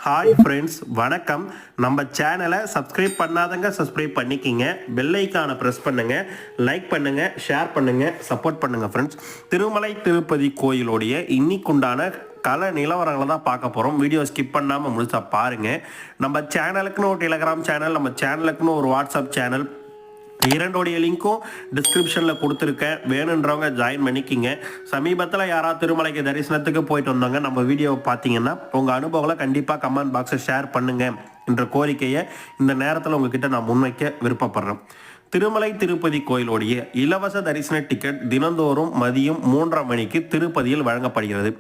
Hi friends, வணக்கம். நம்ம சேனலை சப்ஸ்கிரைப் பண்ணாதங்க சப்ஸ்கிரைப் பண்ணிக்கிங்க. பெல் ஐக்கானை ப்ரெஸ் பண்ணுங்கள், லைக் பண்ணுங்கள், ஷேர் பண்ணுங்கள், சப்போர்ட் பண்ணுங்கள் ஃப்ரெண்ட்ஸ். திருமலை திருப்பதி கோயிலுடைய இன்னைக்குண்டான கல நிலவரங்களை தான் பார்க்க போகிறோம். வீடியோ ஸ்கிப் பண்ணாமல் முழுசாக பாருங்கள். நம்ம சேனலுக்குன்னு ஒரு டெலிகிராம் சேனல், நம்ம சேனலுக்குன்னு ஒரு வாட்ஸ்அப் சேனல், இரண்டோடைய லிங்க்கும் டிஸ்கிரிப்ஷனில் கொடுத்துருக்கேன். வேணுன்றவங்க ஜாயின் பண்ணிக்கிங்க. சமீபத்தில் யாராவது திருமலைக்கு தரிசனத்துக்கு போயிட்டு வந்தாங்க, நம்ம வீடியோவை பார்த்தீங்கன்னா உங்கள் அனுபவங்களை கண்டிப்பாக கமெண்ட் பாக்ஸை ஷேர் பண்ணுங்கள் என்ற கோரிக்கையை இந்த நேரத்தில் உங்ககிட்ட நான் முன்வைக்க விருப்பப்படுறேன். திருமலை திருப்பதி கோயிலுடைய இலவச தரிசன டிக்கெட் தினந்தோறும் மதியம் 3:30 மணிக்கு திருப்பதியில் வழங்கப்படுகிறது.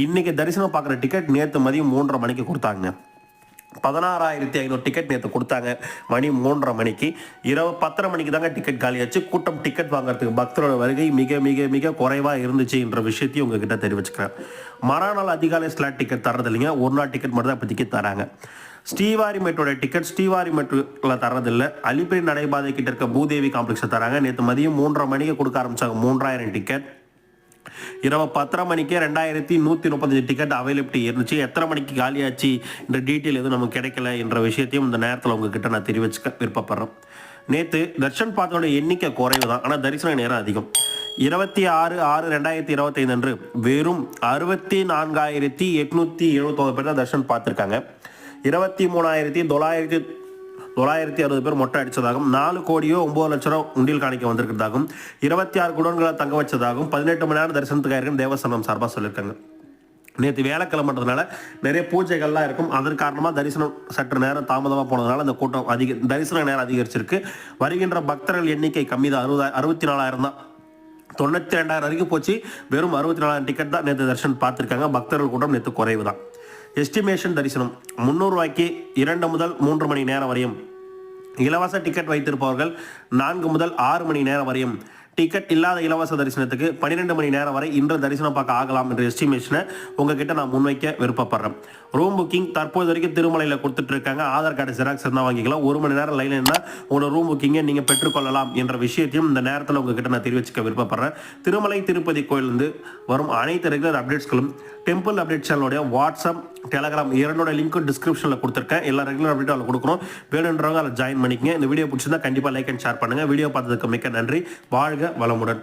இன்னைக்கு தரிசனம் பார்க்குற டிக்கெட் நேற்று மதியம் 3:30 மணிக்கு கொடுத்தாங்க. 16,500 டிக்கெட் நேற்று கொடுத்தாங்க. மணி 3:30 மணிக்கு. இரவு 10:30 மணிக்கு தாங்க டிக்கெட் காலியாச்சு. கூட்டம் டிக்கெட் வாங்குறதுக்கு பக்தரோட வருகை மிக மிக மிக குறைவாக இருந்துச்சு என்ற விஷயத்தையும் உங்ககிட்ட தெரிவிச்சுக்கிறேன். மறுநாள் அதிகாலை ஸ்லாட் டிக்கெட் தரது இல்லைங்க, ஒரு நாள் டிக்கெட் மட்டும் தான் இப்போதைக்கு தராங்க. ஸ்ரீவாரிமேட்டோட டிக்கெட் ஸ்ரீவாரிமேட்டில் தரதில்லை. அலிப்பிரி நடைபாதை கிட்ட இருக்க பூதேவி காம்ப்ளெக்ஸை தராங்க. நேற்று மதியம் 3:30 மணிக்கு கொடுக்க ஆரம்பிச்சாங்க 3,000 டிக்கெட். இரவு 10:30 மணிக்கே 2,135 டிக்கெட் அவைலபிலிட்டி இருந்துச்சு. எத்தனை மணிக்கு காலியாச்சு என்ற டீட்டெயில் எதுவும் நமக்கு கிடைக்கல என்ற விஷயத்தையும் இந்த நேரத்தில் உங்ககிட்ட நான் தெரிவிச்சுக்க விருப்பப்படுறேன். நேற்று தர்ஷன் பார்த்தோட எண்ணிக்கை குறைவு தான், ஆனால் தரிசன நேரம் அதிகம். 26/6/2025 அன்று வெறும் 64,879 பேர் தான் தர்ஷன் பார்த்துருக்காங்க. 23,960 பேர் மொட்டை அடித்ததாகவும் 4,09,00,000 உண்டியல் காணிக்க வந்திருக்கிறதாகவும் 26 குடோன்களை தங்க வச்சதாகவும் 18 மணி நேரம் தரிசனத்துக்காக தேவஸ்தானம் சார்பாக சொல்லியிருக்காங்க. நேற்று வேலைக்கிழமைன்றதுனால நிறைய பூஜைகள்லாம் இருக்கும். அதன் காரணமாக தரிசனம் சற்று நேரம் தாமதமாக போனதுனால அந்த கூட்டம் தரிசன நேரம் அதிகரிச்சிருக்கு. வருகின்ற பக்தர்கள் எண்ணிக்கை கம்மி தான், 64,000 தான். 92,000 வரைக்கும் போச்சு. வெறும் 64,000 டிக்கெட் தான் நேற்று தரிசனம் பார்த்துருக்காங்க. பக்தர்கள் கூட்டம் நேற்று குறைவு தான். எஸ்டிமேஷன் தரிசனம் 300 ரூபாய்க்கு 2 முதல் 3 மணி நேரம் வரையும். இலவச டிக்கெட் வைத்திருப்பவர்கள் 4 முதல் 6 மணி நேரம் வரையும். டிக்கெட் இல்லாத இலவச தரிசனத்துக்கு 12 மணி நேரம் வரை இன்று தரிசனம் பார்க்க ஆகலாம் என்ற எஸ்டிமேஷனை உங்ககிட்ட நான் முன்வைக்க விருப்பப்படுறேன். ரூம் புக்கிங் தற்போது வரைக்கும் திருமலையில் கொடுத்துட்டு இருக்காங்க. ஆதார் கார்டு ஜெராக்ஸ் இருந்தால் வாங்கிக்கலாம். 1 மணி நேரம் லைன் இருந்தால் உங்களோட ரூம் புக்கிங்கை நீங்கள் பெற்றுக்கொள்ளலாம் என்ற விஷயத்தையும் இந்த நேரத்தில் உங்ககிட்ட நான் தெரிவிச்சுக்க விருப்பப்படுறேன். திருமலை திருப்பதி கோயிலிருந்து வரும் அனைத்து ரெகுலர் அப்டேட்ஸ்களும் டெம்பிள் அப்டேட் சேனலுடைய வாட்ஸ்அப், டெலகிராம் இரண்டோட லிங்க்கும் டிஸ்கிரிப்ஷனில் கொடுத்துருக்கேன். எல்லா ரெகுலர் அப்டேட்டும் அதில் கொடுக்குறோம். வேணுன்றவங்க அதில் ஜாயின் பண்ணிக்கங்க. இந்த வீடியோ பிடிச்சிருந்தா கண்டிப்பாக லைக் அண்ட் ஷேர் பண்ணுங்கள். வீடியோ பார்த்ததுக்கு மிக்க நன்றி. வாழ்க வளமுடன்.